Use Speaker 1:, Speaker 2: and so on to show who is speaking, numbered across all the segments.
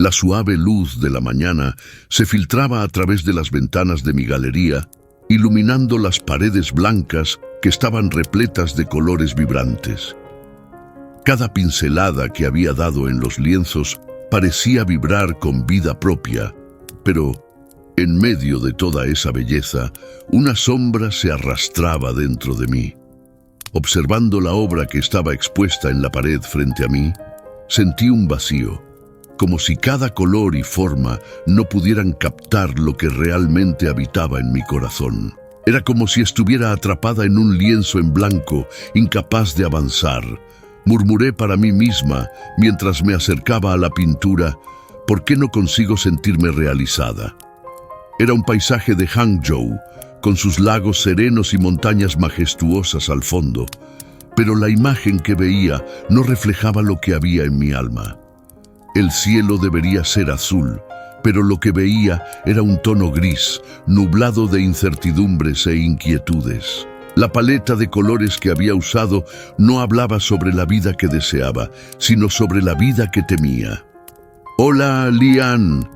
Speaker 1: La suave luz de la mañana se filtraba a través de las ventanas de mi galería, iluminando las paredes blancas que estaban repletas de colores vibrantes. Cada pincelada que había dado en los lienzos parecía vibrar con vida propia, pero en medio de toda esa belleza, una sombra se arrastraba dentro de mí. Observando la obra que estaba expuesta en la pared frente a mí, sentí un vacío, como si cada color y forma no pudieran captar lo que realmente habitaba en mi corazón. Era como si estuviera atrapada en un lienzo en blanco, incapaz de avanzar. Murmuré para mí misma mientras me acercaba a la pintura: ¿por qué no consigo sentirme realizada? Era un paisaje de Hangzhou, con sus lagos serenos y montañas majestuosas al fondo, pero la imagen que veía no reflejaba lo que había en mi alma. El cielo debería ser azul, pero lo que veía era un tono gris, nublado de incertidumbres e inquietudes. La paleta de colores que había usado no hablaba sobre la vida que deseaba, sino sobre la vida que temía. «Hola, Lian»,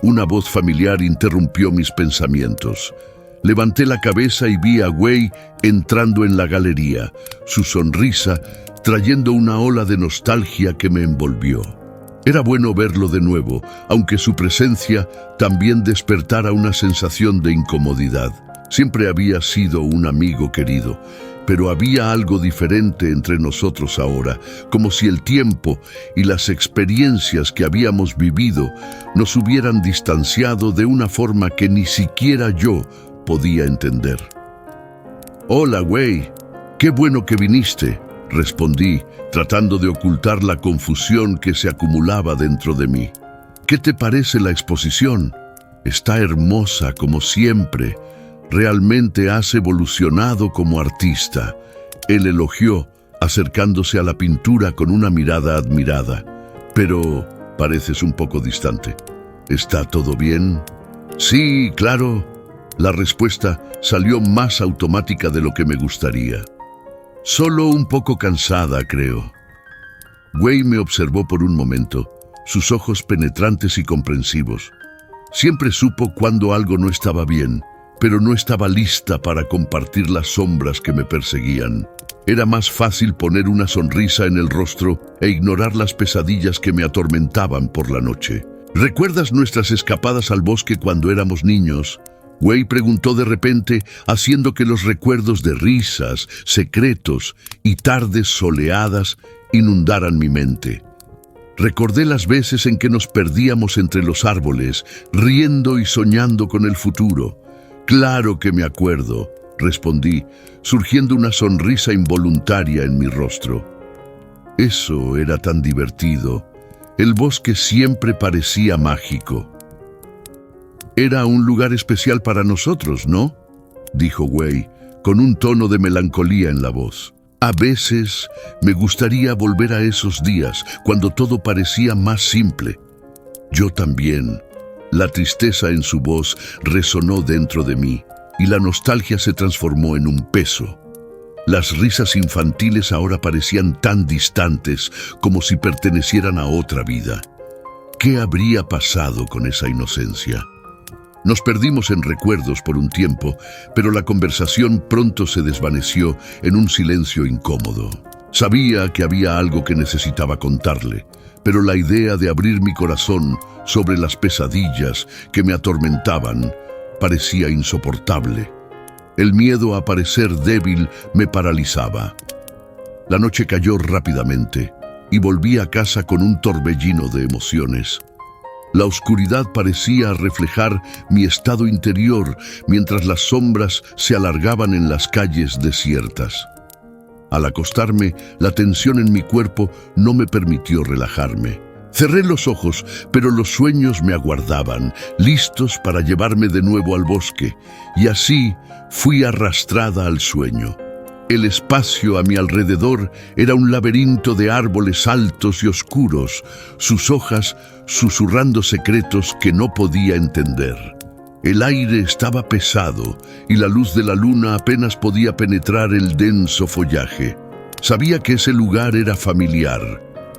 Speaker 1: una voz familiar interrumpió mis pensamientos. Levanté la cabeza y vi a Wei entrando en la galería, su sonrisa trayendo una ola de nostalgia que me envolvió. Era bueno verlo de nuevo, aunque su presencia también despertara una sensación de incomodidad. Siempre había sido un amigo querido, pero había algo diferente entre nosotros ahora, como si el tiempo y las experiencias que habíamos vivido nos hubieran distanciado de una forma que ni siquiera yo podía entender. «Hola, Wei, qué bueno que viniste», respondí, tratando de ocultar la confusión que se acumulaba dentro de mí. «¿Qué te parece la exposición? Está hermosa como siempre. Realmente has evolucionado como artista», él elogió, acercándose a la pintura con una mirada admirada. «Pero pareces un poco distante. ¿Está todo bien?» «Sí, claro». La respuesta salió más automática de lo que me gustaría. «Solo un poco cansada, creo». Wei me observó por un momento, sus ojos penetrantes y comprensivos. Siempre supo cuando algo no estaba bien, pero no estaba lista para compartir las sombras que me perseguían. Era más fácil poner una sonrisa en el rostro e ignorar las pesadillas que me atormentaban por la noche. «¿Recuerdas nuestras escapadas al bosque cuando éramos niños?», Wei preguntó de repente, haciendo que los recuerdos de risas, secretos y tardes soleadas inundaran mi mente. Recordé las veces en que nos perdíamos entre los árboles, riendo y soñando con el futuro. «Claro que me acuerdo», respondí, surgiendo una sonrisa involuntaria en mi rostro. Eso era tan divertido. El bosque siempre parecía mágico. «Era un lugar especial para nosotros, ¿no?», dijo Wei, con un tono de melancolía en la voz. «A veces me gustaría volver a esos días, cuando todo parecía más simple». «Yo también». La tristeza en su voz resonó dentro de mí, y la nostalgia se transformó en un peso. Las risas infantiles ahora parecían tan distantes, como si pertenecieran a otra vida. ¿Qué habría pasado con esa inocencia? Nos perdimos en recuerdos por un tiempo, pero la conversación pronto se desvaneció en un silencio incómodo. Sabía que había algo que necesitaba contarle, pero la idea de abrir mi corazón sobre las pesadillas que me atormentaban parecía insoportable. El miedo a parecer débil me paralizaba. La noche cayó rápidamente y volví a casa con un torbellino de emociones. La oscuridad parecía reflejar mi estado interior mientras las sombras se alargaban en las calles desiertas. Al acostarme, la tensión en mi cuerpo no me permitió relajarme. Cerré los ojos, pero los sueños me aguardaban, listos para llevarme de nuevo al bosque, y así fui arrastrada al sueño. El espacio a mi alrededor era un laberinto de árboles altos y oscuros, sus hojas susurrando secretos que no podía entender. El aire estaba pesado y la luz de la luna apenas podía penetrar el denso follaje. Sabía que ese lugar era familiar,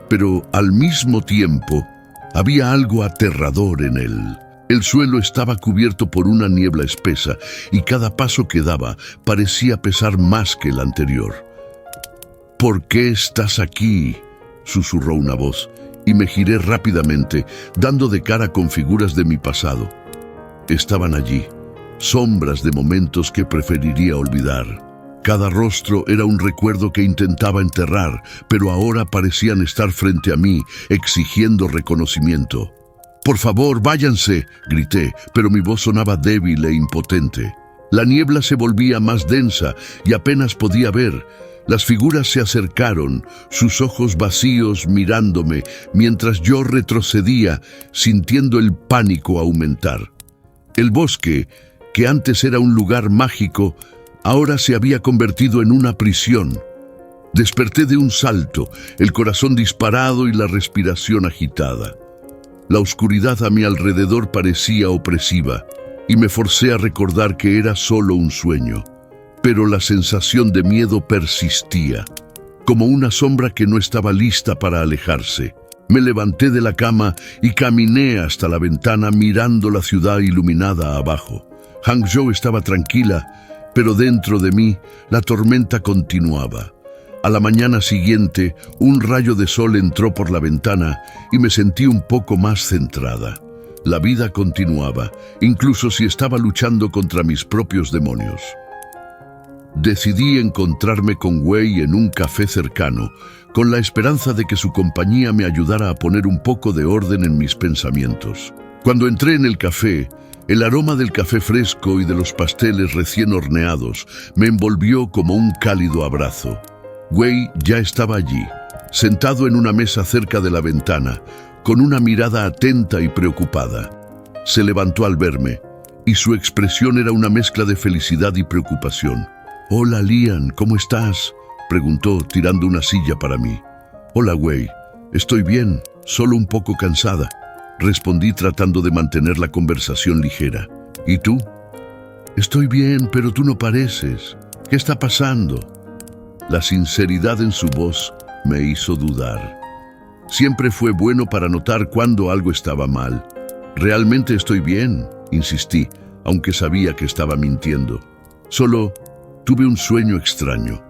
Speaker 1: pero al mismo tiempo Había algo aterrador en él. El suelo estaba cubierto por una niebla espesa y cada paso que daba parecía pesar más que el anterior. «¿Por qué estás aquí?», susurró una voz, y me giré rápidamente, dando de cara con figuras de mi pasado. Estaban allí, sombras de momentos que preferiría olvidar. Cada rostro era un recuerdo que intentaba enterrar, pero ahora parecían estar frente a mí, exigiendo reconocimiento. «Por favor, váyanse», grité, pero mi voz sonaba débil e impotente. La niebla se volvía más densa y apenas podía ver. Las figuras se acercaron, sus ojos vacíos mirándome, mientras yo retrocedía, sintiendo el pánico aumentar. El bosque, que antes era un lugar mágico, ahora se había convertido en una prisión. Desperté de un salto, el corazón disparado y la respiración agitada. La oscuridad a mi alrededor parecía opresiva, y me forcé a recordar que era solo un sueño. Pero la sensación de miedo persistía, como una sombra que no estaba lista para alejarse. Me levanté de la cama y caminé hasta la ventana mirando la ciudad iluminada abajo. Hangzhou estaba tranquila, pero dentro de mí la tormenta continuaba. A la mañana siguiente, un rayo de sol entró por la ventana y me sentí un poco más centrada. La vida continuaba, incluso si estaba luchando contra mis propios demonios. Decidí encontrarme con Wei en un café cercano, con la esperanza de que su compañía me ayudara a poner un poco de orden en mis pensamientos. Cuando entré en el café, el aroma del café fresco y de los pasteles recién horneados me envolvió como un cálido abrazo. Wei ya estaba allí, sentado en una mesa cerca de la ventana, con una mirada atenta y preocupada. Se levantó al verme, y su expresión era una mezcla de felicidad y preocupación. «Hola, Lian, ¿cómo estás?», preguntó, tirando una silla para mí. «Hola, Wei, estoy bien, solo un poco cansada», respondí tratando de mantener la conversación ligera. «¿Y tú?». «Estoy bien, pero tú no pareces. ¿Qué está pasando?». La sinceridad en su voz me hizo dudar. Siempre fue bueno para notar cuando algo estaba mal. «Realmente estoy bien», insistí, aunque sabía que estaba mintiendo. «Solo tuve un sueño extraño».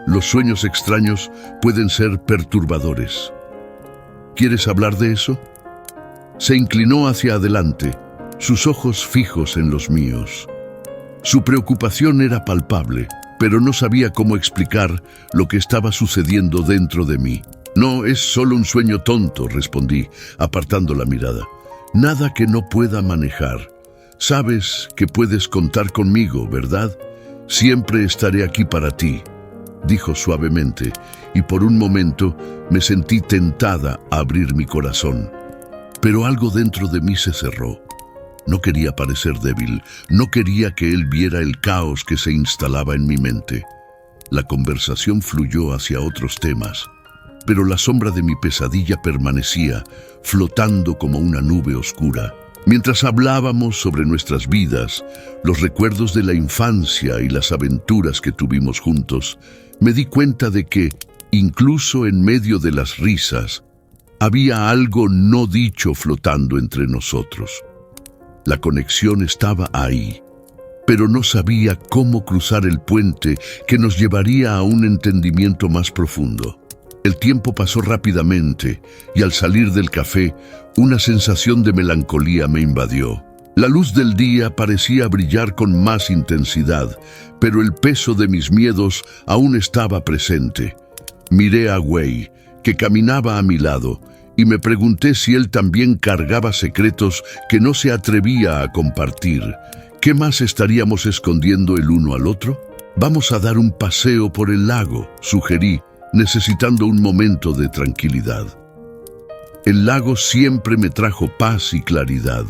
Speaker 1: Los sueños extraños pueden ser perturbadores. ¿Quieres hablar de eso? Se inclinó hacia adelante, sus ojos fijos en los míos. Su preocupación era palpable, pero no sabía cómo explicar lo que estaba sucediendo dentro de mí. «No, es solo un sueño tonto», respondí, apartando la mirada. «Nada que no pueda manejar. Sabes que puedes contar conmigo, ¿verdad? Siempre estaré aquí para ti», dijo suavemente, y por un momento me sentí tentada a abrir mi corazón. Pero algo dentro de mí se cerró. No quería parecer débil, no quería que él viera el caos que se instalaba en mi mente. La conversación fluyó hacia otros temas, pero la sombra de mi pesadilla permanecía, flotando como una nube oscura. Mientras hablábamos sobre nuestras vidas, los recuerdos de la infancia y las aventuras que tuvimos juntos, me di cuenta de que, incluso en medio de las risas, había algo no dicho flotando entre nosotros. La conexión estaba ahí, pero no sabía cómo cruzar el puente que nos llevaría a un entendimiento más profundo. El tiempo pasó rápidamente y al salir del café, una sensación de melancolía me invadió. La luz del día parecía brillar con más intensidad, pero el peso de mis miedos aún estaba presente. Miré a Wei, que caminaba a mi lado, y me pregunté si él también cargaba secretos que no se atrevía a compartir. ¿Qué más estaríamos escondiendo el uno al otro? «Vamos a dar un paseo por el lago», sugerí, necesitando un momento de tranquilidad. El lago siempre me trajo paz y claridad,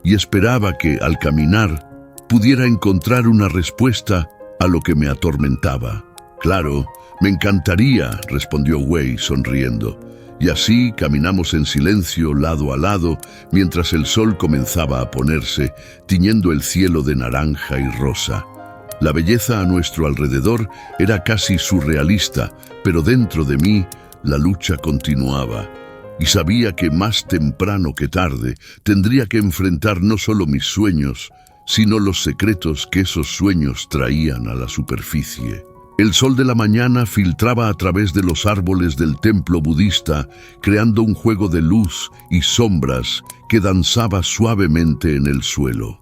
Speaker 1: y esperaba que, al caminar, pudiera encontrar una respuesta a lo que me atormentaba. «Claro, me encantaría», respondió Wei sonriendo. Y así caminamos en silencio lado a lado mientras el sol comenzaba a ponerse, tiñendo el cielo de naranja y rosa. La belleza a nuestro alrededor era casi surrealista, pero dentro de mí la lucha continuaba. y sabía que más temprano que tarde tendría que enfrentar no solo mis sueños, sino los secretos que esos sueños traían a la superficie. El sol de la mañana filtraba a través de los árboles del templo budista, creando un juego de luz y sombras que danzaba suavemente en el suelo.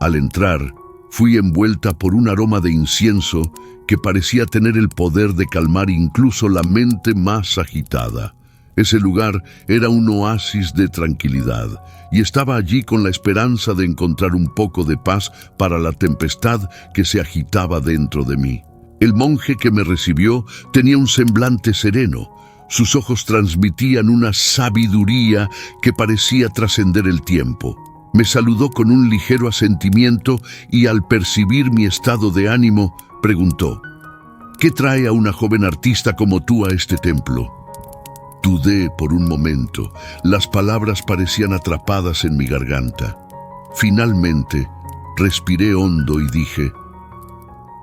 Speaker 1: Al entrar, fui envuelta por un aroma de incienso que parecía tener el poder de calmar incluso la mente más agitada. Ese lugar era un oasis de tranquilidad, y estaba allí con la esperanza de encontrar un poco de paz para la tempestad que se agitaba dentro de mí. El monje que me recibió tenía un semblante sereno. Sus ojos transmitían una sabiduría que parecía trascender el tiempo. Me saludó con un ligero asentimiento y al percibir mi estado de ánimo, preguntó: ¿qué trae a una joven artista como tú a este templo? Dudé por un momento. Las palabras parecían atrapadas en mi garganta. Finalmente, respiré hondo y dije: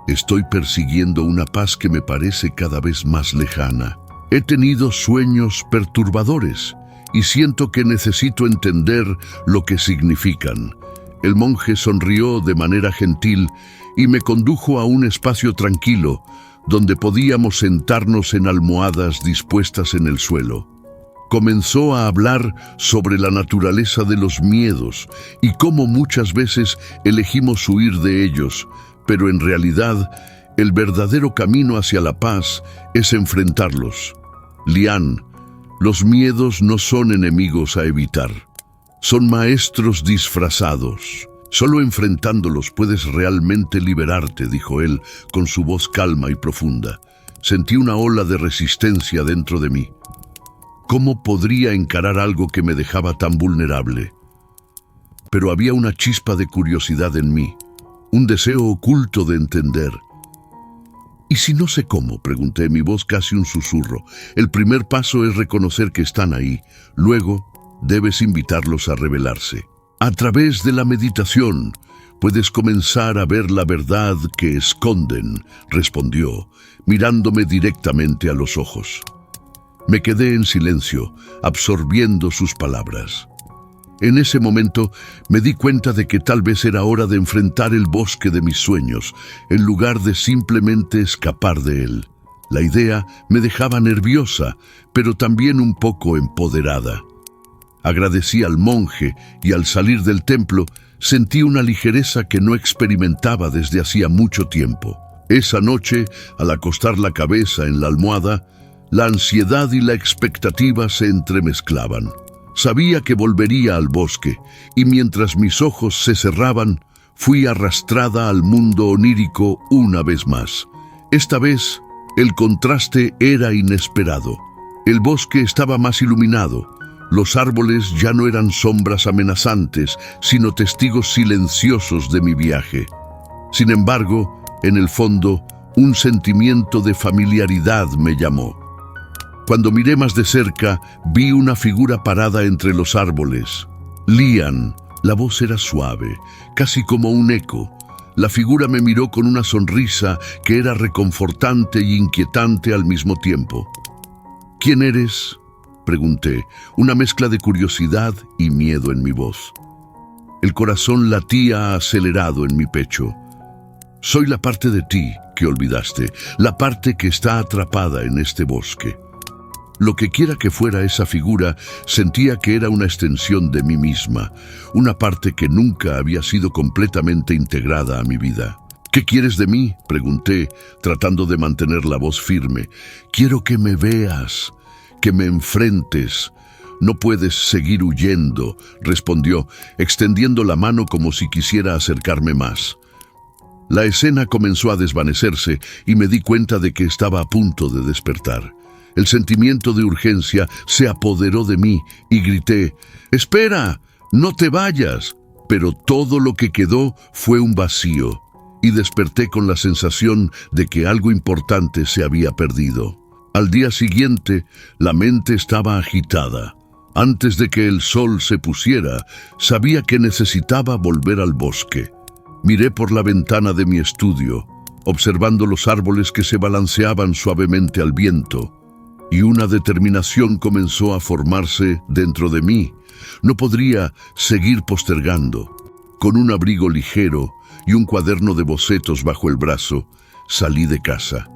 Speaker 1: estoy persiguiendo una paz que me parece cada vez más lejana. He tenido sueños perturbadores y siento que necesito entender lo que significan. El monje sonrió de manera gentil y me condujo a un espacio tranquilo, donde podíamos sentarnos en almohadas dispuestas en el suelo. Comenzó a hablar sobre la naturaleza de los miedos y cómo muchas veces elegimos huir de ellos, pero en realidad el verdadero camino hacia la paz es enfrentarlos. Lian, los miedos no son enemigos a evitar, son maestros disfrazados. Solo enfrentándolos puedes realmente liberarte, dijo él, con su voz calma y profunda. Sentí una ola de resistencia dentro de mí. ¿Cómo podría encarar algo que me dejaba tan vulnerable? Pero había una chispa de curiosidad en mí, un deseo oculto de entender. ¿Y si no sé cómo?, pregunté, mi voz casi un susurro. El primer paso es reconocer que están ahí. Luego, debes invitarlos a revelarse. A través de la meditación, puedes comenzar a ver la verdad que esconden, respondió, mirándome directamente a los ojos. Me quedé en silencio, absorbiendo sus palabras. En ese momento me di cuenta de que tal vez era hora de enfrentar el bosque de mis sueños, en lugar de simplemente escapar de él. La idea me dejaba nerviosa, pero también un poco empoderada. Agradecí al monje y al salir del templo sentí una ligereza que no experimentaba desde hacía mucho tiempo. Esa noche, al acostar la cabeza en la almohada, la ansiedad y la expectativa se entremezclaban. Sabía que volvería al bosque, y mientras mis ojos se cerraban, fui arrastrada al mundo onírico una vez más. Esta vez, el contraste era inesperado. El bosque estaba más iluminado. Los árboles ya no eran sombras amenazantes, sino testigos silenciosos de mi viaje. Sin embargo, en el fondo, un sentimiento de familiaridad me llamó. Cuando miré más de cerca, vi una figura parada entre los árboles. Lian. La voz era suave, casi como un eco. La figura me miró con una sonrisa que era reconfortante y inquietante al mismo tiempo. ¿Quién eres?, pregunté, una mezcla de curiosidad y miedo en mi voz. El corazón latía acelerado en mi pecho. Soy la parte de ti que olvidaste, la parte que está atrapada en este bosque. Lo que quiera que fuera esa figura, sentía que era una extensión de mí misma, una parte que nunca había sido completamente integrada a mi vida. ¿Qué quieres de mí?, pregunté, tratando de mantener la voz firme. Quiero que me veas, que me enfrentes. No puedes seguir huyendo, respondió, extendiendo la mano como si quisiera acercarme más. La escena comenzó a desvanecerse y me di cuenta de que estaba a punto de despertar. El sentimiento de urgencia se apoderó de mí y grité: «¡Espera! ¡No te vayas!». Pero todo lo que quedó fue un vacío, y desperté con la sensación de que algo importante se había perdido. Al día siguiente, la mente estaba agitada. Antes de que el sol se pusiera, sabía que necesitaba volver al bosque. Miré por la ventana de mi estudio, observando los árboles que se balanceaban suavemente al viento. y una determinación comenzó a formarse dentro de mí. No podría seguir postergando. Con un abrigo ligero y un cuaderno de bocetos bajo el brazo, salí de casa.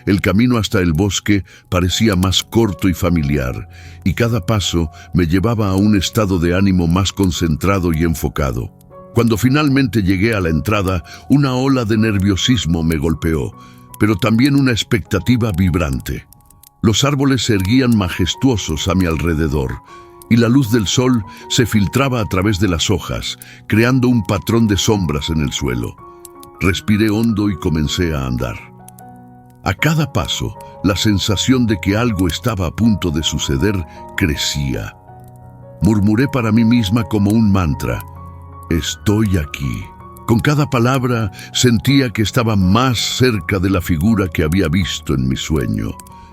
Speaker 1: El camino hasta el bosque parecía más corto y familiar, y cada paso me llevaba a un estado de ánimo más concentrado y enfocado. Cuando finalmente llegué a la entrada, una ola de nerviosismo me golpeó, pero también una expectativa vibrante. Los árboles se erguían majestuosos a mi alrededor, y la luz del sol se filtraba a través de las hojas, creando un patrón de sombras en el suelo. Respiré hondo y comencé a andar. A cada paso, la sensación de que algo estaba a punto de suceder crecía. Murmuré para mí misma como un mantra: estoy aquí. Con cada palabra sentía que estaba más cerca de la figura que había visto en mi sueño.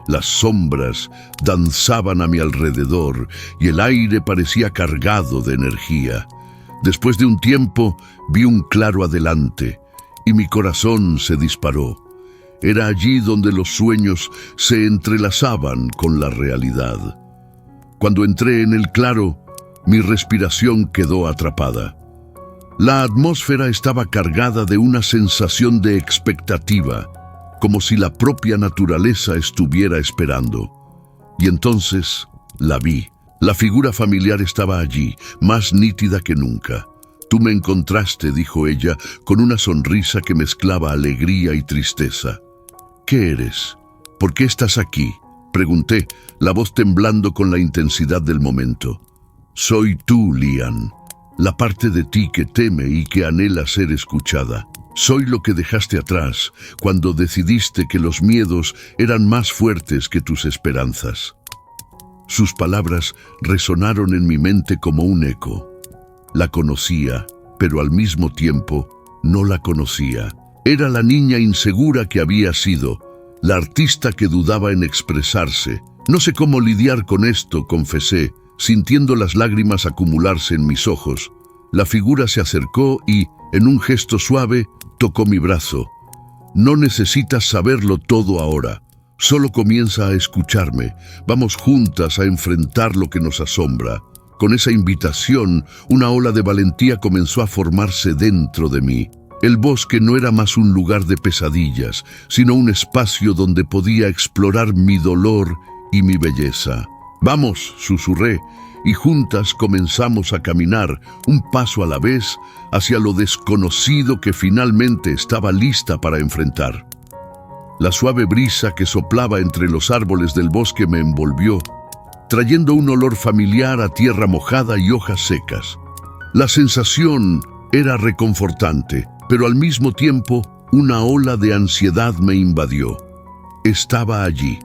Speaker 1: Las sombras danzaban a mi alrededor y el aire parecía cargado de energía. Después de un tiempo, vi un claro adelante y mi corazón se disparó. Era allí donde los sueños se entrelazaban con la realidad. Cuando entré en el claro, mi respiración quedó atrapada. La atmósfera estaba cargada de una sensación de expectativa, como si la propia naturaleza estuviera esperando. Y entonces la vi. La figura familiar estaba allí, más nítida que nunca. «Tú me encontraste», dijo ella, con una sonrisa que mezclaba alegría y tristeza. «¿Qué eres? ¿Por qué estás aquí?», pregunté, la voz temblando con la intensidad del momento. «Soy tú, Lian, la parte de ti que teme y que anhela ser escuchada. Soy lo que dejaste atrás cuando decidiste que los miedos eran más fuertes que tus esperanzas». Sus palabras resonaron en mi mente como un eco. La conocía, pero al mismo tiempo no la conocía. Era la niña insegura que había sido, la artista que dudaba en expresarse. «No sé cómo lidiar con esto», confesé, sintiendo las lágrimas acumularse en mis ojos. La figura se acercó y, en un gesto suave, tocó mi brazo. «No necesitas saberlo todo ahora. Solo comienza a escucharme. Vamos juntas a enfrentar lo que nos asombra». Con esa invitación, una ola de valentía comenzó a formarse dentro de mí. El bosque no era más un lugar de pesadillas, sino un espacio donde podía explorar mi dolor y mi belleza. «Vamos», susurré, y juntas comenzamos a caminar, un paso a la vez, hacia lo desconocido que finalmente estaba lista para enfrentar. La suave brisa que soplaba entre los árboles del bosque me envolvió, trayendo un olor familiar a tierra mojada y hojas secas. La sensación era reconfortante, pero al mismo tiempo una ola de ansiedad me invadió. Estaba allí,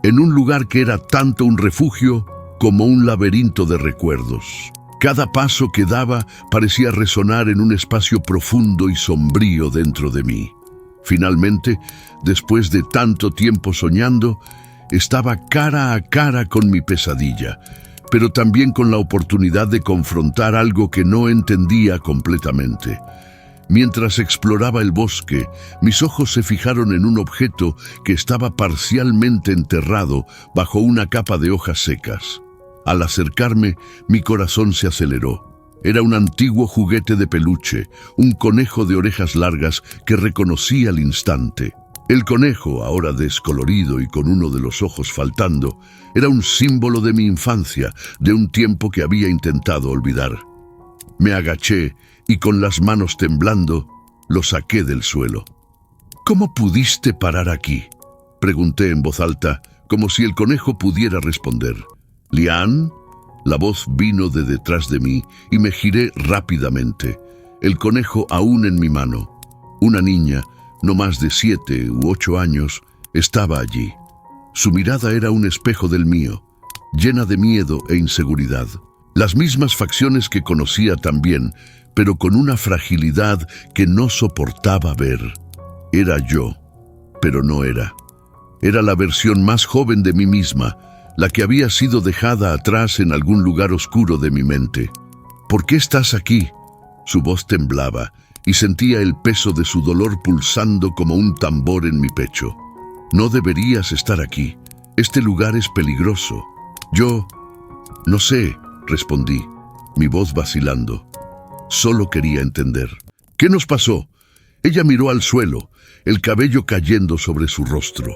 Speaker 1: en un lugar que era tanto un refugio como un laberinto de recuerdos. Cada paso que daba parecía resonar en un espacio profundo y sombrío dentro de mí. Finalmente, después de tanto tiempo soñando, estaba cara a cara con mi pesadilla, pero también con la oportunidad de confrontar algo que no entendía completamente. Mientras exploraba el bosque, mis ojos se fijaron en un objeto que estaba parcialmente enterrado bajo una capa de hojas secas. Al acercarme, mi corazón se aceleró. Era un antiguo juguete de peluche, un conejo de orejas largas que reconocí al instante. El conejo, ahora descolorido y con uno de los ojos faltando, era un símbolo de mi infancia, de un tiempo que había intentado olvidar. Me agaché y con las manos temblando, lo saqué del suelo. «¿Cómo pudiste parar aquí?», pregunté en voz alta, como si el conejo pudiera responder. «¿Lian?». La voz vino de detrás de mí y me giré rápidamente, el conejo aún en mi mano. Una niña, no más de 7 u 8 años, estaba allí. Su mirada era un espejo del mío, llena de miedo e inseguridad. Las mismas facciones que conocía también, pero con una fragilidad que no soportaba ver. Era yo, pero no era. Era la versión más joven de mí misma, la que había sido dejada atrás en algún lugar oscuro de mi mente. «¿Por qué estás aquí?». Su voz temblaba y sentía el peso de su dolor pulsando como un tambor en mi pecho. «No deberías estar aquí. Este lugar es peligroso. Yo... no sé, respondí, mi voz vacilando. Solo quería entender. ¿Qué nos pasó? Ella miró al suelo, el cabello cayendo sobre su rostro.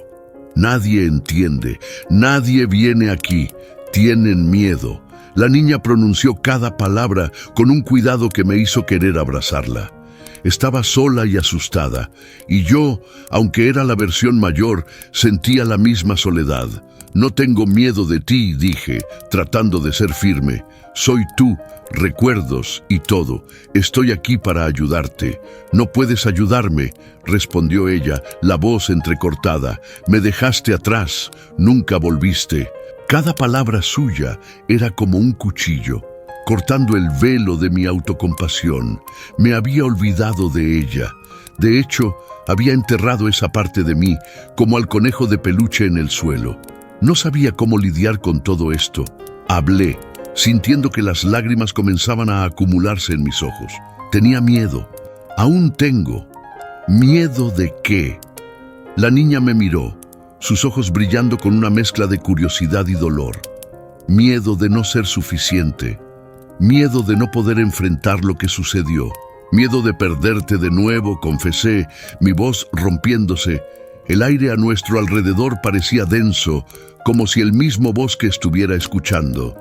Speaker 1: Nadie entiende, nadie viene aquí. Tienen miedo. La niña pronunció cada palabra con un cuidado que me hizo querer abrazarla. Estaba sola y asustada, y yo, aunque era la versión mayor, sentía la misma soledad. No tengo miedo de ti, dije, tratando de ser firme. Soy tú, recuerdos y todo. Estoy aquí para ayudarte. No puedes ayudarme, respondió ella, la voz entrecortada. Me dejaste atrás, nunca volviste. Cada palabra suya era como un cuchillo, cortando el velo de mi autocompasión. Me había olvidado de ella. De hecho, había enterrado esa parte de mí, como al conejo de peluche en el suelo. No sabía cómo lidiar con todo esto. Hablé, sintiendo que las lágrimas comenzaban a acumularse en mis ojos. Tenía miedo. Aún tengo. ¿Miedo de qué? La niña me miró, sus ojos brillando con una mezcla de curiosidad y dolor. Miedo de no ser suficiente. Miedo de no poder enfrentar lo que sucedió. Miedo de perderte de nuevo, confesé, mi voz rompiéndose. El aire a nuestro alrededor parecía denso, como si el mismo bosque estuviera escuchando.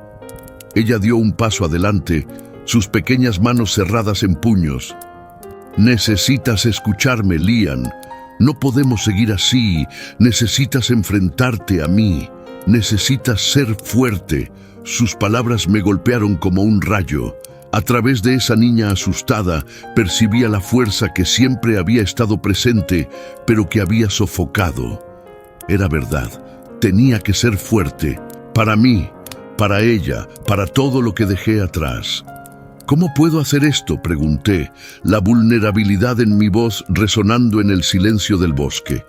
Speaker 1: Ella dio un paso adelante, sus pequeñas manos cerradas en puños. Necesitas escucharme, Lian. No podemos seguir así. Necesitas enfrentarte a mí. Necesitas ser fuerte. Sus palabras me golpearon como un rayo. A través de esa niña asustada, percibía la fuerza que siempre había estado presente, pero que había sofocado. Era verdad. Tenía que ser fuerte. Para mí, para ella, para todo lo que dejé atrás. ¿Cómo puedo hacer esto?, pregunté, la vulnerabilidad en mi voz resonando en el silencio del bosque.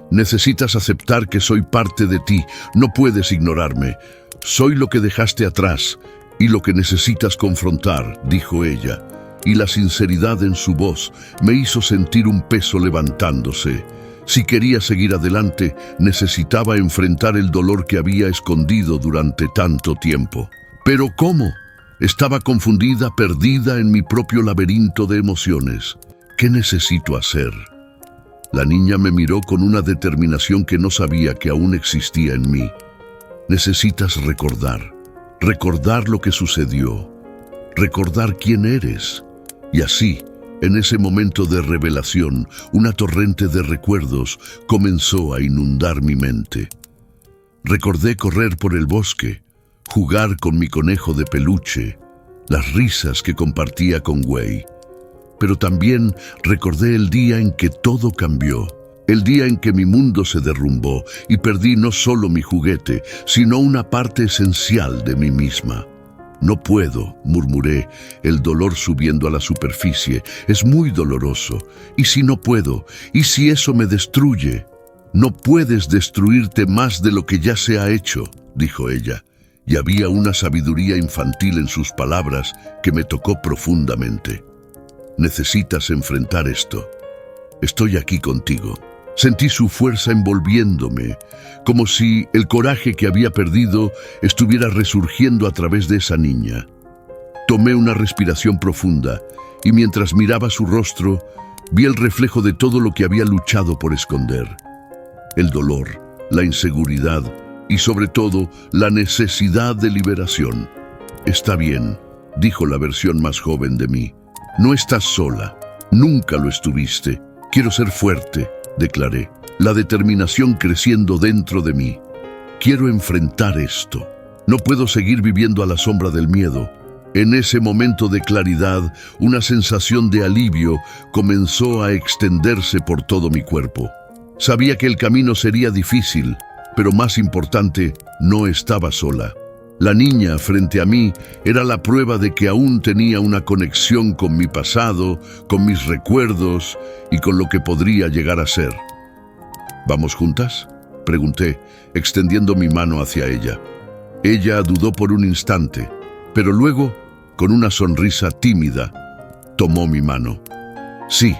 Speaker 1: Necesitas aceptar que soy parte de ti. No puedes ignorarme. Soy lo que dejaste atrás y lo que necesitas confrontar, dijo ella, y la sinceridad en su voz me hizo sentir un peso levantándose. Si quería seguir adelante, necesitaba enfrentar el dolor que había escondido durante tanto tiempo. ¿Pero cómo? Estaba confundida, perdida en mi propio laberinto de emociones. ¿Qué necesito hacer? La niña me miró con una determinación que no sabía que aún existía en mí. Necesitas recordar lo que sucedió, recordar quién eres. Y así, en ese momento de revelación, una torrente de recuerdos comenzó a inundar mi mente. Recordé correr por el bosque, jugar con mi conejo de peluche, las risas que compartía con Wei. Pero también recordé el día en que todo cambió, el día en que mi mundo se derrumbó y perdí no solo mi juguete, sino una parte esencial de mí misma. No puedo, murmuré, el dolor subiendo a la superficie. Es muy doloroso. ¿Y si no puedo? ¿Y si eso me destruye? No puedes destruirte más de lo que ya se ha hecho, dijo ella. Y había una sabiduría infantil en sus palabras que me tocó profundamente. Necesitas enfrentar esto. Estoy aquí contigo. Sentí su fuerza envolviéndome, como si el coraje que había perdido estuviera resurgiendo a través de esa niña. Tomé una respiración profunda y mientras miraba su rostro, vi el reflejo de todo lo que había luchado por esconder. El dolor, la inseguridad y sobre todo la necesidad de liberación. Está bien, dijo la versión más joven de mí. No estás sola, nunca lo estuviste. Quiero ser fuerte, declaré, la determinación creciendo dentro de mí. Quiero enfrentar esto. No puedo seguir viviendo a la sombra del miedo. En ese momento de claridad, una sensación de alivio comenzó a extenderse por todo mi cuerpo. Sabía que el camino sería difícil, pero más importante, no estaba sola. La niña frente a mí era la prueba de que aún tenía una conexión con mi pasado, con mis recuerdos y con lo que podría llegar a ser. ¿Vamos juntas?, pregunté, extendiendo mi mano hacia ella. Ella dudó por un instante, pero luego, con una sonrisa tímida, tomó mi mano. Sí,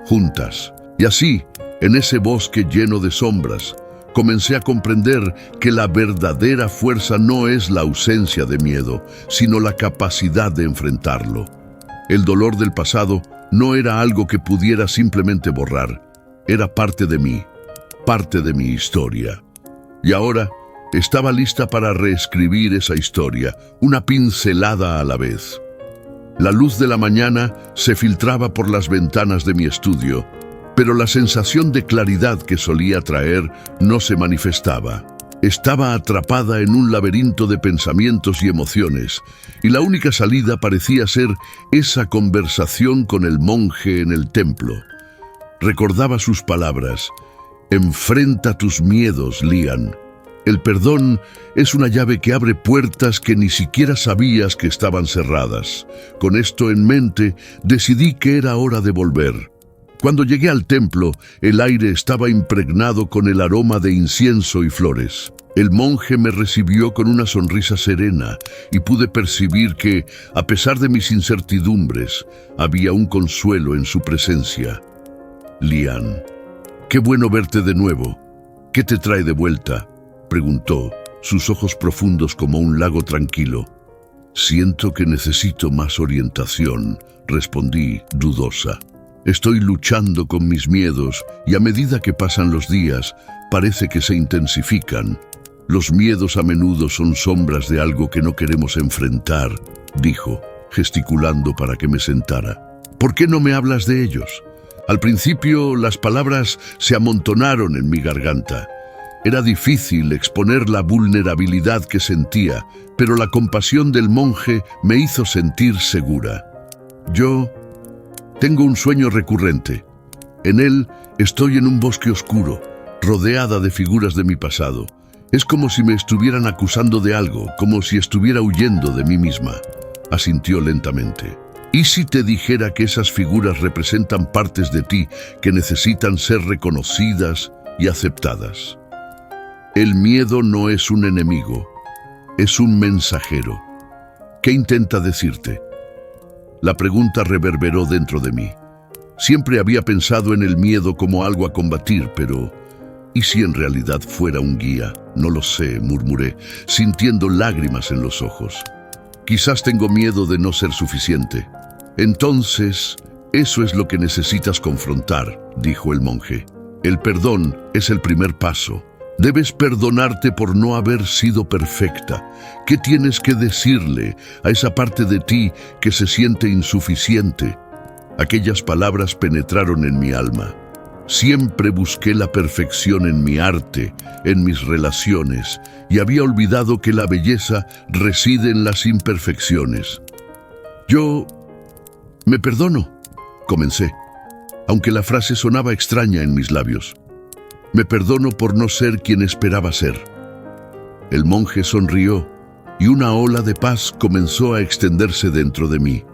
Speaker 1: juntas. Y así, en ese bosque lleno de sombras, Comencé a comprender que la verdadera fuerza no es la ausencia de miedo, sino la capacidad de enfrentarlo. El dolor del pasado no era algo que pudiera simplemente borrar, era parte de mí, parte de mi historia. Y ahora estaba lista para reescribir esa historia, una pincelada a la vez. La luz de la mañana se filtraba por las ventanas de mi estudio, pero la sensación de claridad que solía traer no se manifestaba. Estaba atrapada en un laberinto de pensamientos y emociones, y la única salida parecía ser esa conversación con el monje en el templo. Recordaba sus palabras: «Enfrenta tus miedos, Lian. El perdón es una llave que abre puertas que ni siquiera sabías que estaban cerradas». Con esto en mente, decidí que era hora de volver. Cuando llegué al templo, el aire estaba impregnado con el aroma de incienso y flores. El monje me recibió con una sonrisa serena y pude percibir que, a pesar de mis incertidumbres, había un consuelo en su presencia. «Lian, qué bueno verte de nuevo. ¿Qué te trae de vuelta?», preguntó, sus ojos profundos como un lago tranquilo. «Siento que necesito más orientación», respondí, dudosa. «Estoy luchando con mis miedos y a medida que pasan los días, parece que se intensifican. Los miedos a menudo son sombras de algo que no queremos enfrentar», dijo, gesticulando para que me sentara. «¿Por qué no me hablas de ellos?». Al principio, las palabras se amontonaron en mi garganta. Era difícil exponer la vulnerabilidad que sentía, pero la compasión del monje me hizo sentir segura. «Yo tengo un sueño recurrente. En él estoy en un bosque oscuro, rodeada de figuras de mi pasado. Es como si me estuvieran acusando de algo, como si estuviera huyendo de mí misma», asintió lentamente. «¿Y si te dijera que esas figuras representan partes de ti que necesitan ser reconocidas y aceptadas? El miedo no es un enemigo, es un mensajero. ¿Qué intenta decirte?». La pregunta reverberó dentro de mí. Siempre había pensado en el miedo como algo a combatir, pero ¿y si en realidad fuera un guía? «No lo sé», murmuré, sintiendo lágrimas en los ojos. «Quizás tengo miedo de no ser suficiente». «Entonces, eso es lo que necesitas confrontar», dijo el monje. «El perdón es el primer paso. Debes perdonarte por no haber sido perfecta. ¿Qué tienes que decirle a esa parte de ti que se siente insuficiente?». Aquellas palabras penetraron en mi alma. Siempre busqué la perfección en mi arte, en mis relaciones, y había olvidado que la belleza reside en las imperfecciones. «Yo me perdono», comencé, aunque la frase sonaba extraña en mis labios. «Me perdono por no ser quien esperaba ser». El monje sonrió y una ola de paz comenzó a extenderse dentro de mí.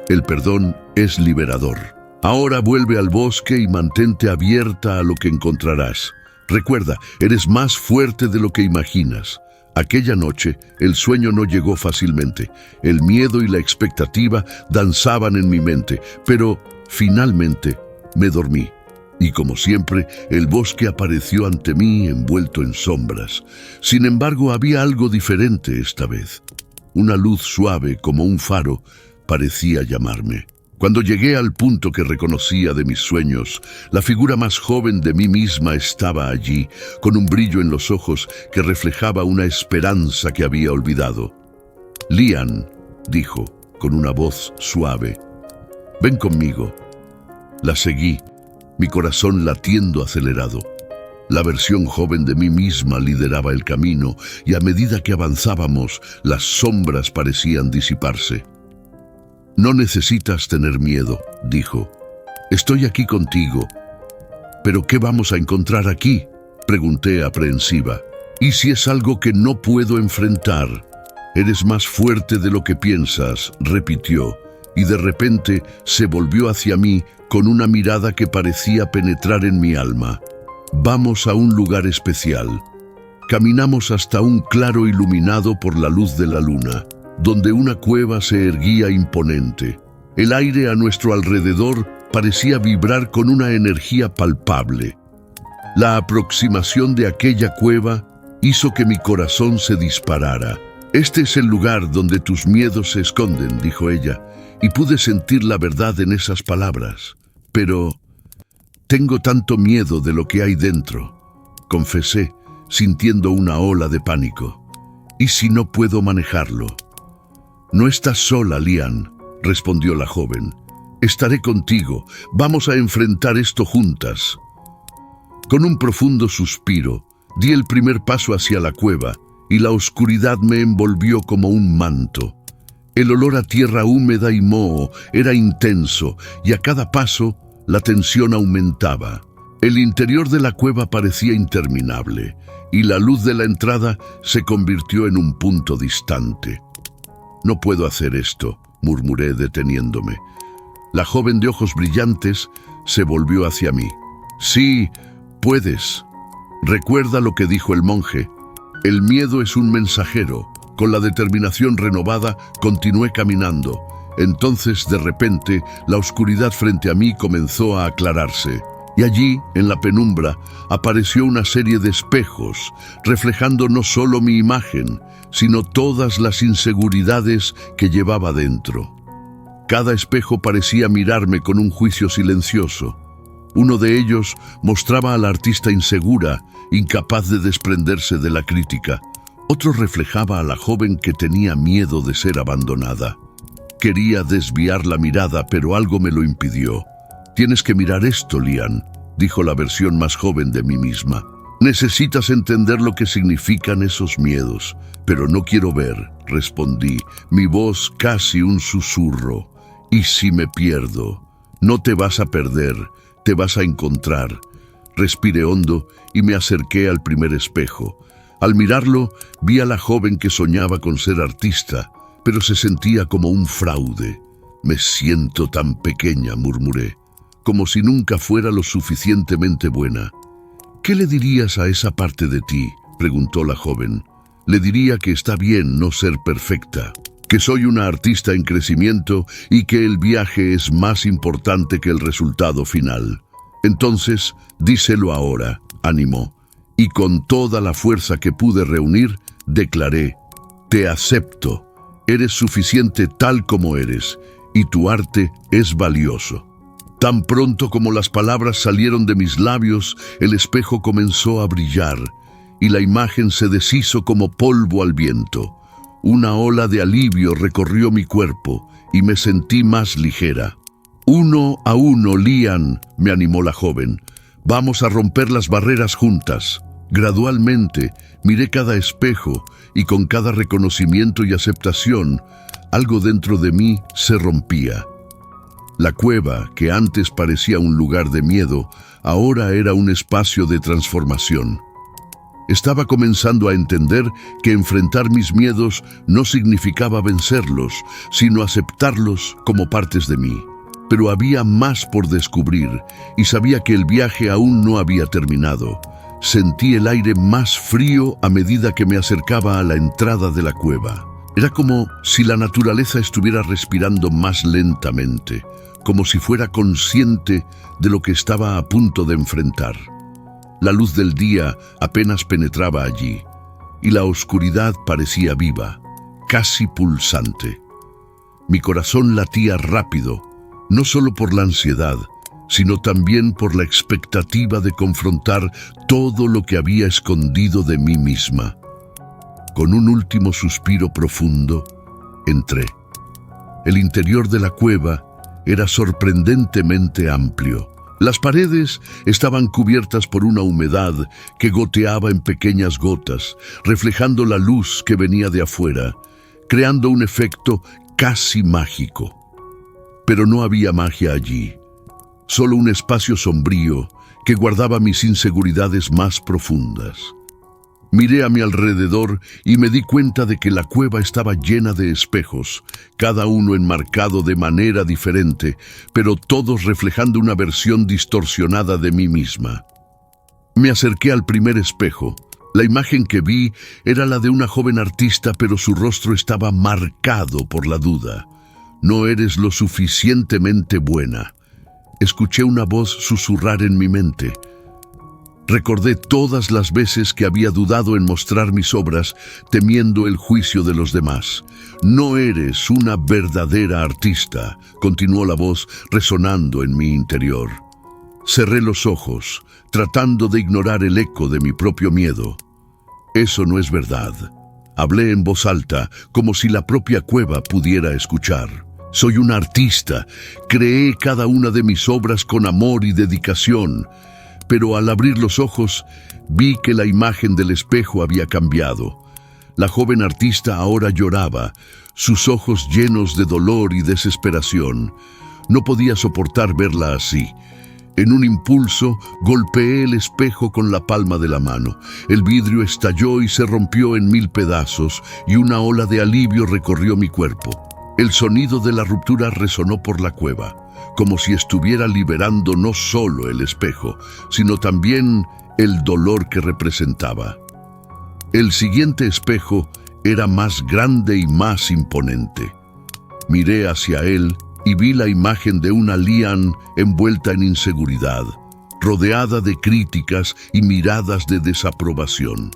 Speaker 1: El perdón es liberador. Ahora vuelve al bosque y mantente abierta a lo que encontrarás. Recuerda, eres más fuerte de lo que imaginas. Aquella noche, el sueño no llegó fácilmente. El miedo y la expectativa danzaban en mi mente, pero finalmente me dormí. Y como siempre, el bosque apareció ante mí envuelto en sombras. Sin embargo, había algo diferente esta vez. Una luz suave, como un faro, parecía llamarme. Cuando llegué al punto que reconocía de mis sueños, la figura más joven de mí misma estaba allí, con un brillo en los ojos que reflejaba una esperanza que había olvidado. «Lian», dijo, con una voz suave, «ven conmigo». La seguí, mi corazón latiendo acelerado. La versión joven de mí misma lideraba el camino, y a medida que avanzábamos, las sombras parecían disiparse. «No necesitas tener miedo», dijo. «Estoy aquí contigo». «¿Pero qué vamos a encontrar aquí?», pregunté aprehensiva. «¿Y si es algo que no puedo enfrentar?». «Eres más fuerte de lo que piensas», repitió, y de repente se volvió hacia mí con una mirada que parecía penetrar en mi alma. «Vamos a un lugar especial». Caminamos hasta un claro iluminado por la luz de la luna, donde una cueva se erguía imponente. El aire a nuestro alrededor parecía vibrar con una energía palpable. La aproximación de aquella cueva hizo que mi corazón se disparara. «Este es el lugar donde tus miedos se esconden», dijo ella, y pude sentir la verdad en esas palabras. «Pero tengo tanto miedo de lo que hay dentro», confesé, sintiendo una ola de pánico. «¿Y si no puedo manejarlo?» «No estás sola, Lian», respondió la joven. «Estaré contigo. Vamos a enfrentar esto juntas». Con un profundo suspiro, di el primer paso hacia la cueva y la oscuridad me envolvió como un manto. El olor a tierra húmeda y moho era intenso y a cada paso la tensión aumentaba. El interior de la cueva parecía interminable y la luz de la entrada se convirtió en un punto distante. «No puedo hacer esto», murmuré deteniéndome. La joven de ojos brillantes se volvió hacia mí. «Sí, puedes. Recuerda lo que dijo el monje. El miedo es un mensajero». Con la determinación renovada, continué caminando. Entonces, de repente, la oscuridad frente a mí comenzó a aclararse. Y allí, en la penumbra, apareció una serie de espejos, reflejando no solo mi imagen, sino todas las inseguridades que llevaba dentro. Cada espejo parecía mirarme con un juicio silencioso. Uno de ellos mostraba a la artista insegura, incapaz de desprenderse de la crítica. Otro reflejaba a la joven que tenía miedo de ser abandonada. Quería desviar la mirada, pero algo me lo impidió. «Tienes que mirar esto, Lian», dijo la versión más joven de mí misma. «Necesitas entender lo que significan esos miedos». «Pero no quiero ver», respondí, mi voz casi un susurro. «¿Y si me pierdo?» «No te vas a perder, te vas a encontrar». Respiré hondo y me acerqué al primer espejo. Al mirarlo, vi a la joven que soñaba con ser artista, pero se sentía como un fraude. «Me siento tan pequeña», murmuré, «como si nunca fuera lo suficientemente buena». «¿Qué le dirías a esa parte de ti?», preguntó la joven. «Le diría que está bien no ser perfecta, que soy una artista en crecimiento y que el viaje es más importante que el resultado final». «Entonces, díselo ahora», animó. Y con toda la fuerza que pude reunir, declaré: «Te acepto. Eres suficiente tal como eres, y tu arte es valioso». Tan pronto como las palabras salieron de mis labios, el espejo comenzó a brillar, y la imagen se deshizo como polvo al viento. Una ola de alivio recorrió mi cuerpo, y me sentí más ligera. «Uno a uno, Lian», me animó la joven. «Vamos a romper las barreras juntas». Gradualmente, miré cada espejo y con cada reconocimiento y aceptación, algo dentro de mí se rompía. La cueva, que antes parecía un lugar de miedo, ahora era un espacio de transformación. Estaba comenzando a entender que enfrentar mis miedos no significaba vencerlos, sino aceptarlos como partes de mí. Pero había más por descubrir y sabía que el viaje aún no había terminado. Sentí el aire más frío a medida que me acercaba a la entrada de la cueva. Era como si la naturaleza estuviera respirando más lentamente, como si fuera consciente de lo que estaba a punto de enfrentar. La luz del día apenas penetraba allí, y la oscuridad parecía viva, casi pulsante. Mi corazón latía rápido, no solo por la ansiedad, sino también por la expectativa de confrontar todo lo que había escondido de mí misma. Con un último suspiro profundo, entré. El interior de la cueva era sorprendentemente amplio. Las paredes estaban cubiertas por una humedad que goteaba en pequeñas gotas, reflejando la luz que venía de afuera, creando un efecto casi mágico. Pero no había magia allí. Solo un espacio sombrío que guardaba mis inseguridades más profundas. Miré a mi alrededor y me di cuenta de que la cueva estaba llena de espejos, cada uno enmarcado de manera diferente, pero todos reflejando una versión distorsionada de mí misma. Me acerqué al primer espejo. La imagen que vi era la de una joven artista, pero su rostro estaba marcado por la duda. «No eres lo suficientemente buena». Escuché una voz susurrar en mi mente. Recordé todas las veces que había dudado en mostrar mis obras, temiendo el juicio de los demás. «No eres una verdadera artista», continuó la voz resonando en mi interior. Cerré los ojos, tratando de ignorar el eco de mi propio miedo. «Eso no es verdad». Hablé en voz alta, como si la propia cueva pudiera escuchar. «Soy un artista. Creé cada una de mis obras con amor y dedicación». Pero al abrir los ojos, vi que la imagen del espejo había cambiado. La joven artista ahora lloraba, sus ojos llenos de dolor y desesperación. No podía soportar verla así. En un impulso, golpeé el espejo con la palma de la mano. El vidrio estalló y se rompió en 1000 pedazos, y una ola de alivio recorrió mi cuerpo. El sonido de la ruptura resonó por la cueva, como si estuviera liberando no solo el espejo, sino también el dolor que representaba. El siguiente espejo era más grande y más imponente. Miré hacia él y vi la imagen de una Lian envuelta en inseguridad, rodeada de críticas y miradas de desaprobación.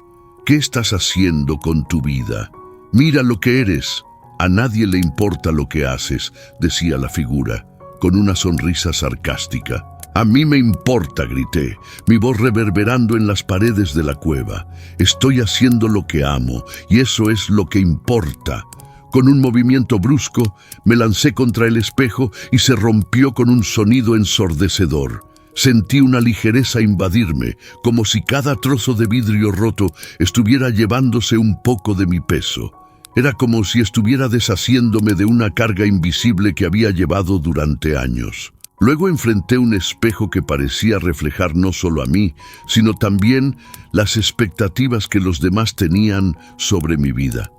Speaker 1: «¿Qué estás haciendo con tu vida? Mira lo que eres». «A nadie le importa lo que haces», decía la figura, con una sonrisa sarcástica. «A mí me importa», grité, mi voz reverberando en las paredes de la cueva. «Estoy haciendo lo que amo, y eso es lo que importa». Con un movimiento brusco, me lancé contra el espejo y se rompió con un sonido ensordecedor. Sentí una ligereza invadirme, como si cada trozo de vidrio roto estuviera llevándose un poco de mi peso. Era como si estuviera deshaciéndome de una carga invisible que había llevado durante años. Luego enfrenté un espejo que parecía reflejar no solo a mí, sino también las expectativas que los demás tenían sobre mi vida.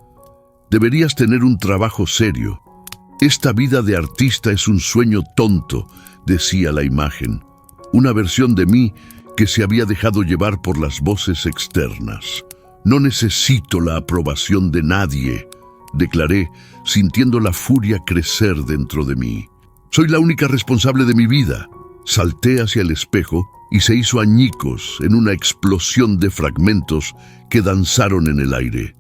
Speaker 1: «Deberías tener un trabajo serio. Esta vida de artista es un sueño tonto», decía la imagen. Una versión de mí que se había dejado llevar por las voces externas. «No necesito la aprobación de nadie», declaré, sintiendo la furia crecer dentro de mí. «Soy la única responsable de mi vida». Salté hacia el espejo y se hizo añicos en una explosión de fragmentos que danzaron en el aire.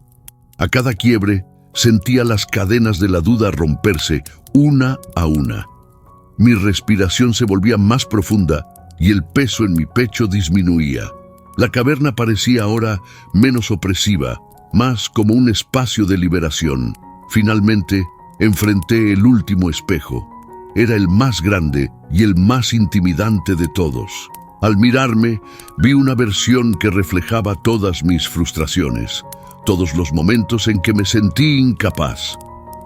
Speaker 1: A cada quiebre sentía las cadenas de la duda romperse una a una. Mi respiración se volvía más profunda y el peso en mi pecho disminuía. La caverna parecía ahora menos opresiva, más como un espacio de liberación. Finalmente, enfrenté el último espejo. Era el más grande y el más intimidante de todos. Al mirarme, vi una versión que reflejaba todas mis frustraciones, todos los momentos en que me sentí incapaz.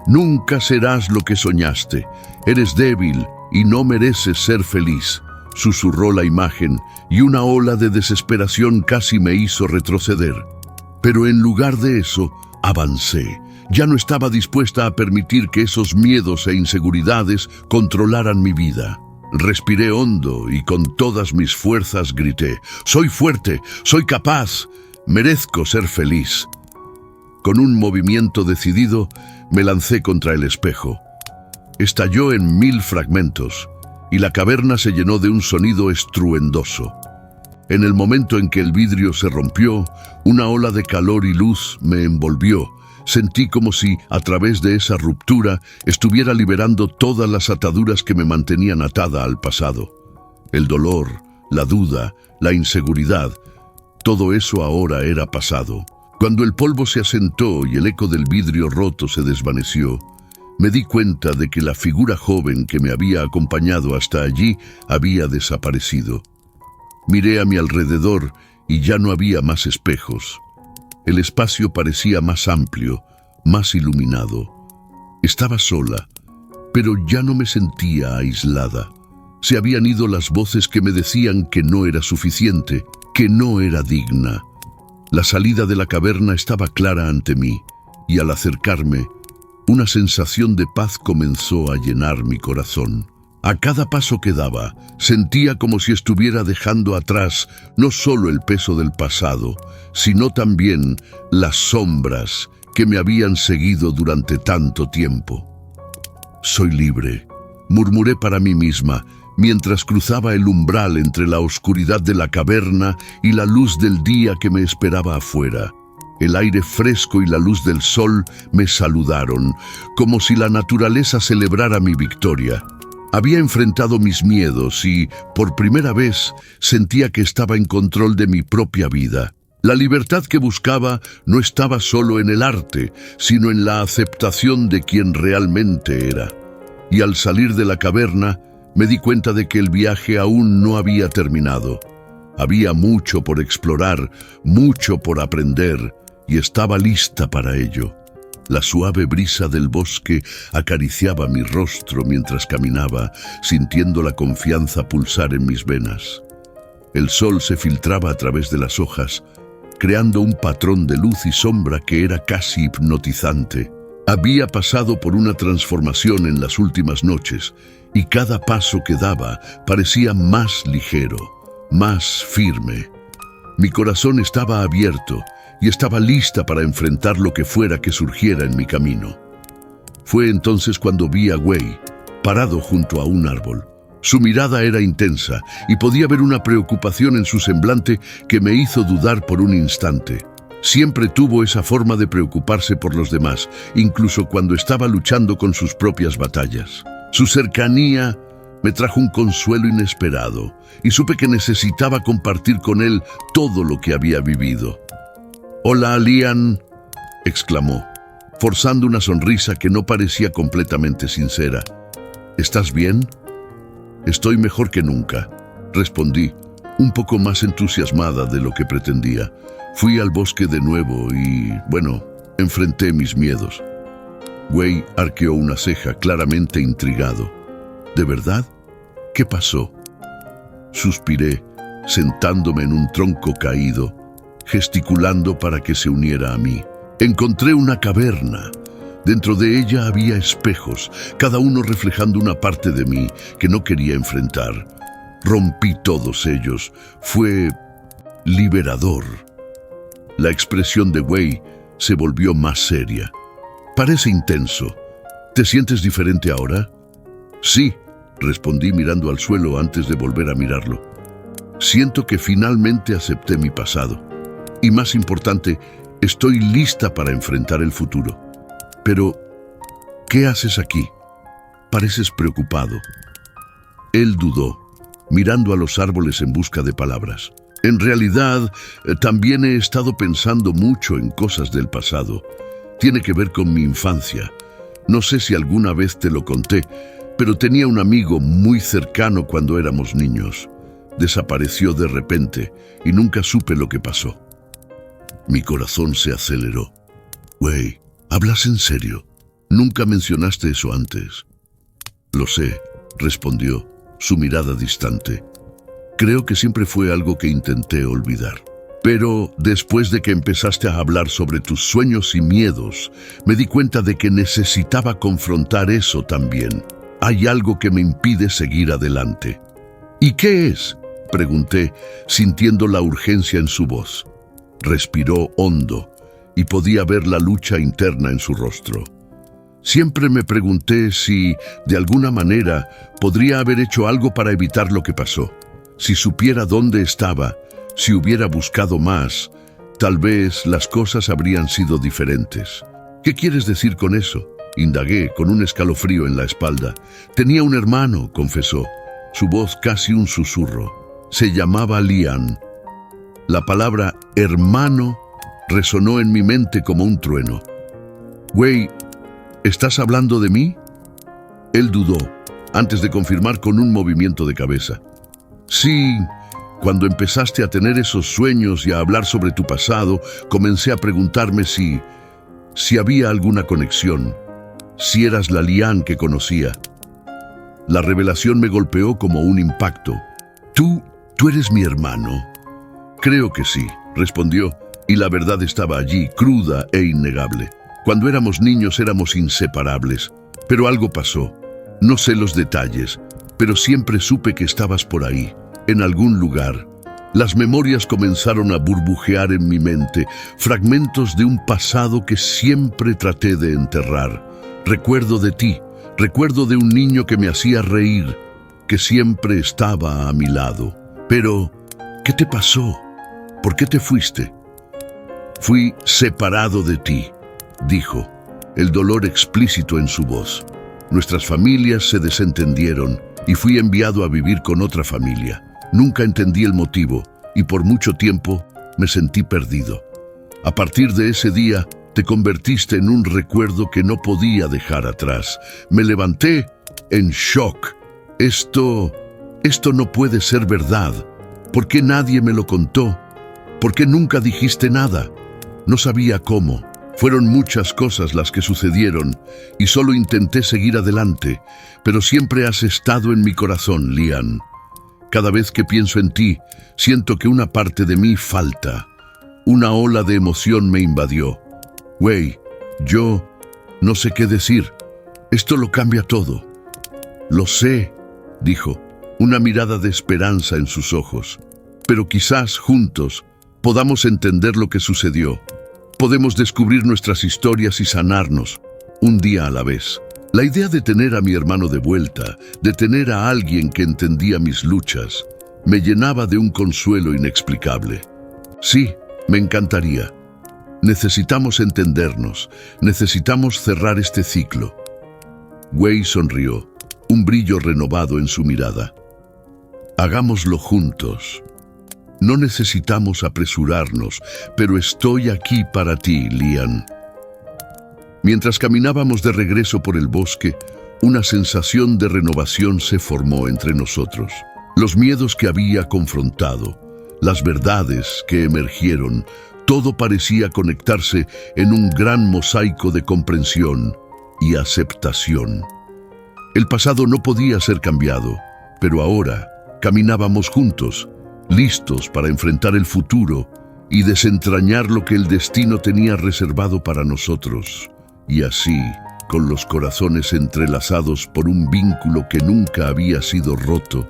Speaker 1: «Nunca serás lo que soñaste. Eres débil y no mereces ser feliz», susurró la imagen, y una ola de desesperación casi me hizo retroceder. Pero en lugar de eso, avancé. Ya no estaba dispuesta a permitir que esos miedos e inseguridades controlaran mi vida. Respiré hondo y con todas mis fuerzas grité: «Soy fuerte, soy capaz, merezco ser feliz». Con un movimiento decidido, me lancé contra el espejo. Estalló en 1000 fragmentos, y la caverna se llenó de un sonido estruendoso. En el momento en que el vidrio se rompió, una ola de calor y luz me envolvió. Sentí como si, a través de esa ruptura, estuviera liberando todas las ataduras que me mantenían atada al pasado. El dolor, la duda, la inseguridad, todo eso ahora era pasado. Cuando el polvo se asentó y el eco del vidrio roto se desvaneció, me di cuenta de que la figura joven que me había acompañado hasta allí había desaparecido. Miré a mi alrededor y ya no había más espejos. El espacio parecía más amplio, más iluminado. Estaba sola, pero ya no me sentía aislada. Se habían ido las voces que me decían que no era suficiente, que no era digna. La salida de la caverna estaba clara ante mí, y al acercarme, una sensación de paz comenzó a llenar mi corazón. A cada paso que daba, sentía como si estuviera dejando atrás no solo el peso del pasado, sino también las sombras que me habían seguido durante tanto tiempo. «Soy libre», murmuré para mí misma, mientras cruzaba el umbral entre la oscuridad de la caverna y la luz del día que me esperaba afuera. El aire fresco y la luz del sol me saludaron, como si la naturaleza celebrara mi victoria. Había enfrentado mis miedos y, por primera vez, sentía que estaba en control de mi propia vida. La libertad que buscaba no estaba solo en el arte, sino en la aceptación de quien realmente era. Y al salir de la caverna, me di cuenta de que el viaje aún no había terminado. Había mucho por explorar, mucho por aprender, y estaba lista para ello. La suave brisa del bosque acariciaba mi rostro mientras caminaba, sintiendo la confianza pulsar en mis venas. El sol se filtraba a través de las hojas, creando un patrón de luz y sombra que era casi hipnotizante. Había pasado por una transformación en las últimas noches, y cada paso que daba parecía más ligero, más firme. Mi corazón estaba abierto y estaba lista para enfrentar lo que fuera que surgiera en mi camino. Fue entonces cuando vi a Wei, parado junto a un árbol. Su mirada era intensa y podía ver una preocupación en su semblante que me hizo dudar por un instante. Siempre tuvo esa forma de preocuparse por los demás, incluso cuando estaba luchando con sus propias batallas. Su cercanía me trajo un consuelo inesperado y supe que necesitaba compartir con él todo lo que había vivido. «Hola, Lian», exclamó, forzando una sonrisa que no parecía completamente sincera. «¿Estás bien?» «Estoy mejor que nunca», respondí, un poco más entusiasmada de lo que pretendía. Fui al bosque de nuevo y, enfrenté mis miedos. Wei arqueó una ceja, claramente intrigado. ¿De verdad? ¿Qué pasó? Suspiré, sentándome en un tronco caído, gesticulando para que se uniera a mí. Encontré una caverna. Dentro de ella había espejos, cada uno reflejando una parte de mí que no quería enfrentar. Rompí todos ellos. Fue liberador. La expresión de Wei se volvió más seria. «Parece intenso. ¿Te sientes diferente ahora?» «Sí», respondí mirando al suelo antes de volver a mirarlo. «Siento que finalmente acepté mi pasado. Y más importante, estoy lista para enfrentar el futuro. Pero, ¿qué haces aquí? Pareces preocupado». Él dudó, mirando a los árboles en busca de palabras. «En realidad, también he estado pensando mucho en cosas del pasado. Tiene que ver con mi infancia. No sé si alguna vez te lo conté, pero tenía un amigo muy cercano cuando éramos niños. Desapareció de repente y nunca supe lo que pasó». Mi corazón se aceleró. «Wei, ¿hablas en serio? Nunca mencionaste eso antes». «Lo sé», respondió, su mirada distante. «Creo que siempre fue algo que intenté olvidar. Pero después de que empezaste a hablar sobre tus sueños y miedos, me di cuenta de que necesitaba confrontar eso también. Hay algo que me impide seguir adelante». «¿Y qué es?», pregunté, sintiendo la urgencia en su voz. Respiró hondo y podía ver la lucha interna en su rostro. «Siempre me pregunté si, de alguna manera, podría haber hecho algo para evitar lo que pasó. Si supiera dónde estaba, si hubiera buscado más, tal vez las cosas habrían sido diferentes». «¿Qué quieres decir con eso?», indagué con un escalofrío en la espalda. «Tenía un hermano», confesó, su voz casi un susurro. «Se llamaba Lian». La palabra hermano resonó en mi mente como un trueno. «Wei, ¿estás hablando de mí?». Él dudó, antes de confirmar con un movimiento de cabeza. «Sí, cuando empezaste a tener esos sueños y a hablar sobre tu pasado, comencé a preguntarme si había alguna conexión, si eras la Lian que conocía». La revelación me golpeó como un impacto. ¿Tú eres mi hermano?» «Creo que sí», respondió, y la verdad estaba allí, cruda e innegable. Cuando éramos niños éramos inseparables, pero algo pasó. No sé los detalles, pero siempre supe que estabas por ahí, en algún lugar. Las memorias comenzaron a burbujear en mi mente, fragmentos de un pasado que siempre traté de enterrar. Recuerdo de ti, recuerdo de un niño que me hacía reír, que siempre estaba a mi lado. Pero, ¿qué te pasó? ¿Por qué te fuiste? Fui separado de ti, dijo, el dolor explícito en su voz. Nuestras familias se desentendieron y fui enviado a vivir con otra familia. Nunca entendí el motivo y por mucho tiempo me sentí perdido. A partir de ese día, te convertiste en un recuerdo que no podía dejar atrás. Me levanté en shock. Esto no puede ser verdad. ¿Por qué nadie me lo contó? ¿Por qué nunca dijiste nada? No sabía cómo. Fueron muchas cosas las que sucedieron y solo intenté seguir adelante, pero siempre has estado en mi corazón, Lian. Cada vez que pienso en ti, siento que una parte de mí falta. Una ola de emoción me invadió. Wei, yo no sé qué decir. Esto lo cambia todo. Lo sé, dijo, una mirada de esperanza en sus ojos. Pero quizás juntos podamos entender lo que sucedió. Podemos descubrir nuestras historias y sanarnos, un día a la vez. La idea de tener a mi hermano de vuelta, de tener a alguien que entendía mis luchas, me llenaba de un consuelo inexplicable. Sí, me encantaría. Necesitamos entendernos, necesitamos cerrar este ciclo. Wei sonrió, un brillo renovado en su mirada. Hagámoslo juntos. No necesitamos apresurarnos, pero estoy aquí para ti, Lian. Mientras caminábamos de regreso por el bosque, una sensación de renovación se formó entre nosotros. Los miedos que había confrontado, las verdades que emergieron, todo parecía conectarse en un gran mosaico de comprensión y aceptación. El pasado no podía ser cambiado, pero ahora caminábamos juntos, listos para enfrentar el futuro y desentrañar lo que el destino tenía reservado para nosotros. Y así, con los corazones entrelazados por un vínculo que nunca había sido roto,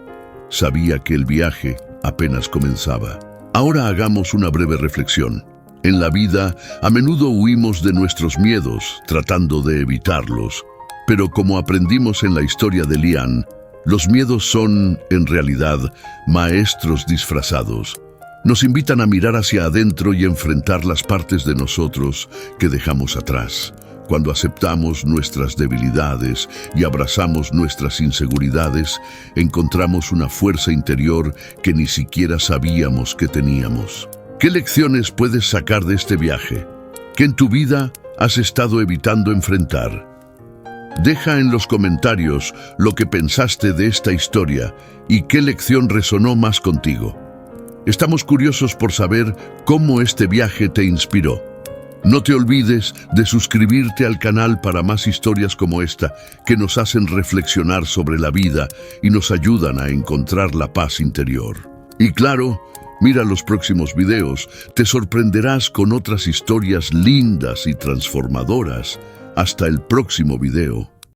Speaker 1: sabía que el viaje apenas comenzaba. Ahora hagamos una breve reflexión. En la vida, a menudo huimos de nuestros miedos, tratando de evitarlos. Pero como aprendimos en la historia de Lian, los miedos son, en realidad, maestros disfrazados. Nos invitan a mirar hacia adentro y enfrentar las partes de nosotros que dejamos atrás. Cuando aceptamos nuestras debilidades y abrazamos nuestras inseguridades, encontramos una fuerza interior que ni siquiera sabíamos que teníamos. ¿Qué lecciones puedes sacar de este viaje? ¿Qué en tu vida has estado evitando enfrentar? Deja en los comentarios lo que pensaste de esta historia y qué lección resonó más contigo. Estamos curiosos por saber cómo este viaje te inspiró. No te olvides de suscribirte al canal para más historias como esta que nos hacen reflexionar sobre la vida y nos ayudan a encontrar la paz interior. Y claro, mira los próximos videos, te sorprenderás con otras historias lindas y transformadoras. Hasta el próximo video.